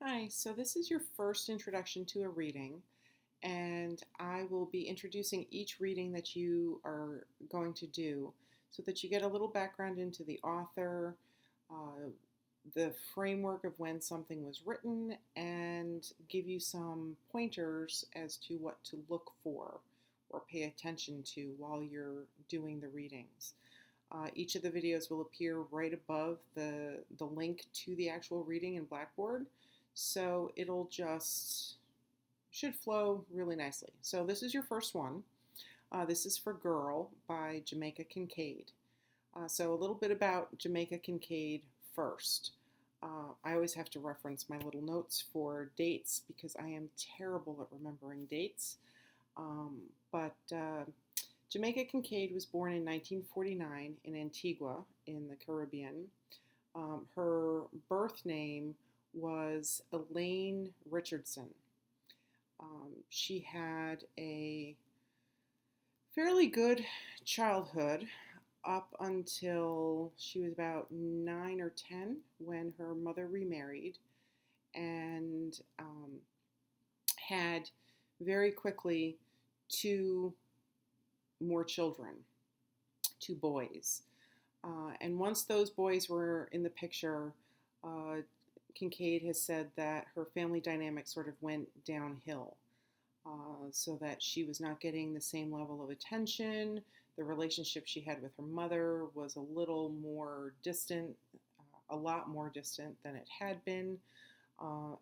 Hi, so this is your first introduction to a reading, and I will be introducing each reading that you are going to do so that you get a little background into the author, uh, the framework of when something was written, and give you some pointers as to what to look for or pay attention to while you're doing the readings. Each of the videos will appear right above the link to the actual reading in Blackboard. So it'll just should flow really nicely. So this is your first one. This is for Girl by Jamaica Kincaid. So a little bit about Jamaica Kincaid first. I always have to reference my little notes for dates because I am terrible at remembering dates. But Jamaica Kincaid was born in 1949 in Antigua in the Caribbean. Her birth name was Elaine Richardson. She had a fairly good childhood up until she was about 9 or 10 when her mother remarried and had very quickly two more children, two boys. And once those boys were in the picture, Kincaid has said that her family dynamic sort of went downhill, so that she was not getting the same level of attention. The relationship she had with her mother was a little more distant, a lot more distant than it had been.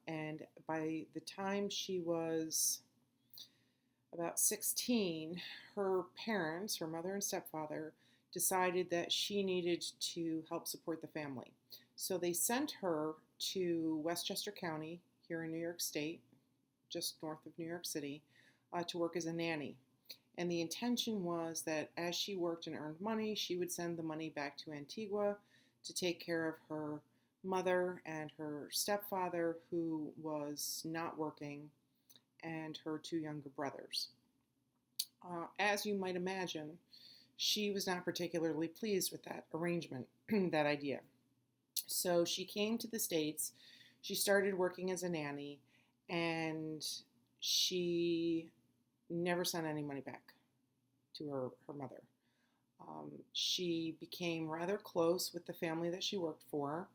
And by the time she was about 16, her parents, her mother and stepfather, decided that she needed to help support the family. So they sent her to Westchester County here in New York State, just north of New York City, to work as a nanny. And the intention was that as she worked and earned money, she would send the money back to Antigua to take care of her mother and her stepfather, who was not working, and her two younger brothers. As you might imagine, she was not particularly pleased with that arrangement, that idea. So she came to the States, she started working as a nanny, and she never sent any money back to her mother. She became rather close with the family that she worked for,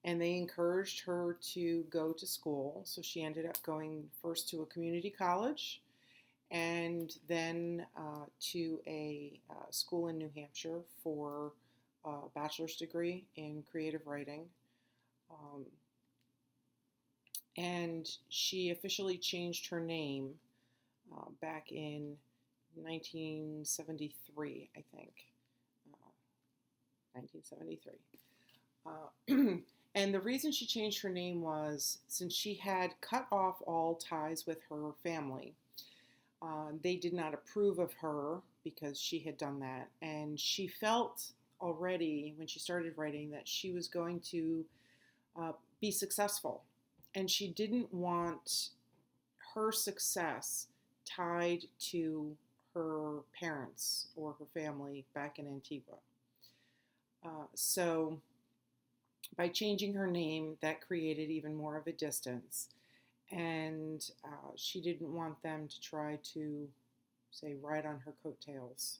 and they encouraged her to go to school. So she ended up going first to a community college and then to a school in New Hampshire for a bachelor's degree in creative writing. And she officially changed her name back in 1973, I think. 1973. And the reason she changed her name was since she had cut off all ties with her family. They did not approve of her because she had done that. And she felt already when she started writing that she was going to be successful. And she didn't want her success tied to her parents or her family back in Antigua. So by changing her name, that created even more of a distance. And she didn't want them to try to, say, ride on her coattails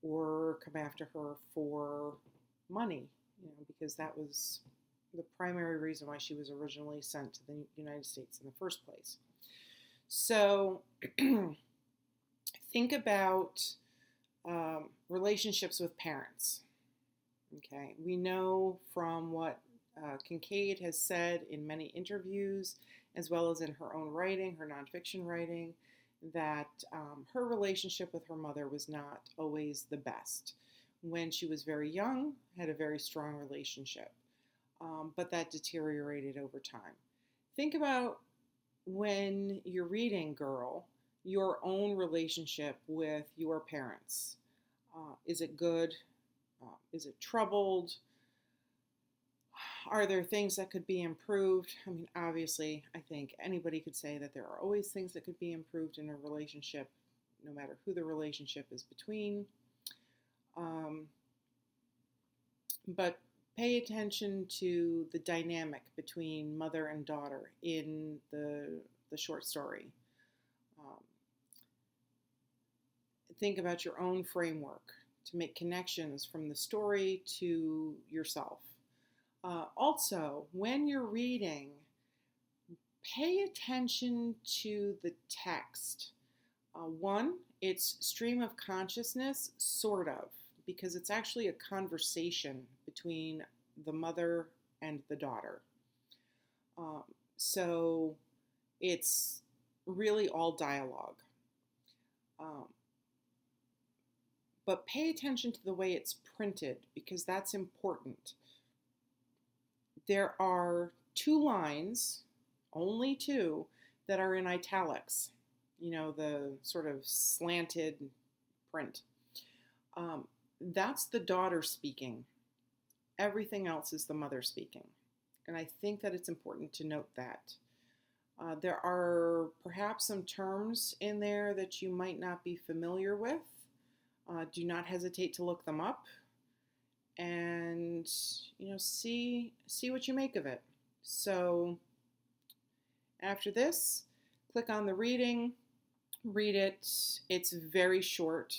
or come after her for money, because that was the primary reason why she was originally sent to the United States in the first place. So think about relationships with parents. Okay, we know from what Kincaid has said in many interviews, as well as in her own writing, her nonfiction writing, that her relationship with her mother was not always the best. When she was very young, had a very strong relationship, but that deteriorated over time. Think about when you're reading Girl, your own relationship with your parents. Is it good? Is it troubled? Are there things that could be improved? I mean, obviously, I think anybody could say that there are always things that could be improved in a relationship, no matter who the relationship is between. But Pay attention to the dynamic between mother and daughter in the short story. Um, think about your own framework to make connections from the story to yourself. Also, when you're reading, pay attention to the text. One, it's stream of consciousness, sort of, because it's actually a conversation between the mother and the daughter. Um, so it's really all dialogue. Um, but pay attention to the way it's printed because that's important. There are two lines, only two, that are in italics, the sort of slanted print. That's the daughter speaking. Everything else is the mother speaking. And I think that it's important to note that. There are perhaps some terms in there that you might not be familiar with. Do not hesitate to look them up and see what you make of it. So after this, click on the reading, read it. It's very short.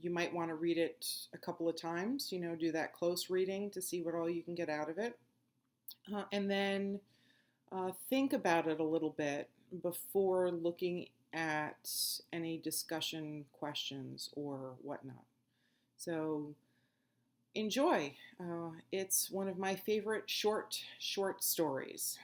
You might want to read it a couple of times, do that close reading to see what all you can get out of it. And then think about it a little bit before looking at any discussion questions or whatnot. So enjoy. It's one of my favorite short stories.